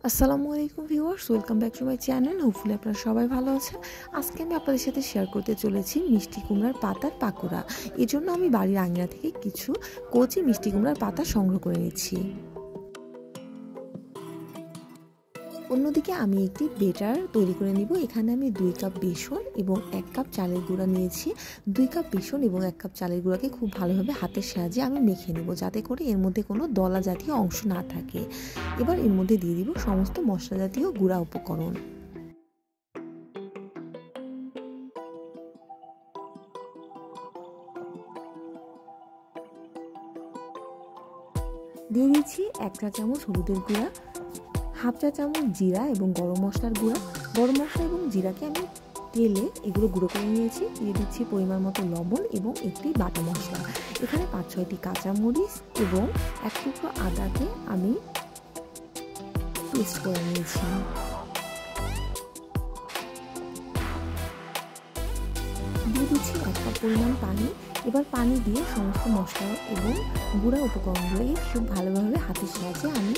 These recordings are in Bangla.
আসসালামু আলাইকুম viewers, welcome back to my channel. Hopefully আপনারা সবাই ভালো আছেন। আজকে আমি আপনাদের সাথে শেয়ার করতে চলেছি মিষ্টি কুমড়ার পাতার পাকোড়া। এই জন্য আমি বাড়ির আঙিনা থেকে কিছু কচি মিষ্টি কুমড়ার পাতা সংগ্রহ করে নিচ্ছি। অন্যদিকে আমি একটি বেটার তৈরি করে নিব। এখানে আমি 2 কাপ বেসন এবং 1 কাপ চালের গুঁড়া নিয়েছি। 2 কাপ বেসন এবং 1 কাপ চালের গুঁড়াকে খুব ভালোভাবে হাতের সাহায্যে আমি মেখে নেব, যাতে করে এর মধ্যে কোনো দলা জাতীয় অংশ না থাকে। এবার এর মধ্যে দিয়ে দিব সমস্ত মশলা জাতীয় গুঁড়া উপকরণ। দিয়ে দিচ্ছি 1 চা চামচ হলুদের গুঁড়া, হাফ চা চামচ জিরা এবং গরম মশলার গুঁড়া। গরম মশলা এবং জিরাকে আমি তেলে এগুলো গুঁড়ো করে নিয়েছি। দিয়ে দিচ্ছি পরিমাণ মতো লবণ এবং একটি বাটা মশলা। এখানে 5-6টি কাঁচামরিচ এবং 1 টুকরো আদাকে আমি পেস্ট করে নিয়েছি। দিয়ে দিচ্ছি 1 কাপ পরিমাণ পানি। এবার পানি দিয়ে সমস্ত মশলা এবং গুঁড়া উপকরণগুলো খুব ভালোভাবে হাতের সাহায্যে আমি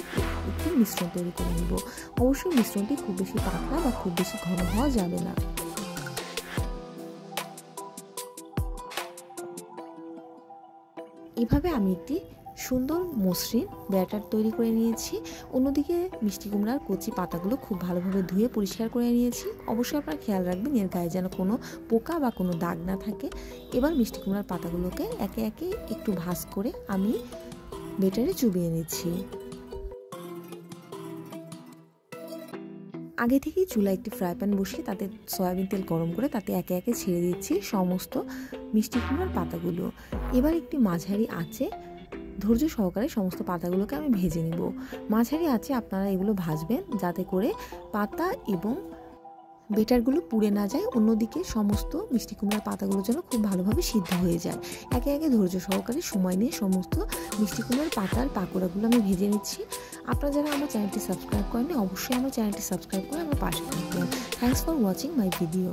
একটি মিশ্রণ তৈরি করে নেব। অবশ্যই মিশ্রণটি খুব বেশি পাতলা বা খুব বেশি ঘন হওয়া যাবে না। এভাবে আমি একটি সুন্দর মসৃণ ব্যাটার তৈরি করে নিয়েছি। অন্যদিকে মিষ্টি কুমড়ার কচি পাতাগুলো খুব ভালোভাবে ধুয়ে পরিষ্কার করে নিয়েছি। অবশ্যই আপনারা খেয়াল রাখবেন এর গায়ে যেন কোনো পোকা বা কোনো দাগ না থাকে। এবার মিষ্টি কুমড়ার পাতাগুলোকে একে একে একটু ভাঁজ করে আমি ব্যাটারে চুবিয়ে নিচ্ছি। আগে থেকেই চুলায় একটি ফ্রাই প্যান বসিয়ে তাতে সয়াবিন তেল গরম করে তাতে একে একে ছেড়ে দিচ্ছি সমস্ত মিষ্টি কুমড়ার পাতাগুলো। এবার একটি মাঝারি আঁচে ধৈর্য সহকারে সমস্ত পাতাগুলোকে আমি ভেজে নেব। মাঝারি আঁচে আপনারা এগুলো ভাজবেন যাতে করে পাতা এবং বেটারগুলো পুড়ে না যায়। অন্যদিকে সমস্ত মিষ্টি কুমড়ার পাতাগুলো যেন খুব ভালোভাবে সিদ্ধ হয়ে যায়। একে একে ধৈর্য সহকারে সময় নিয়ে সমস্ত মিষ্টি কুমড়ার পাতার পাকোড়াগুলো আমি ভেজে নিচ্ছি। আপনারা যারা আমার চ্যানেলটি সাবস্ক্রাইব করেননি, অবশ্যই আমার চ্যানেলটি সাবস্ক্রাইব করে আমার পাশে থাকবেন। Thanks for watching my video.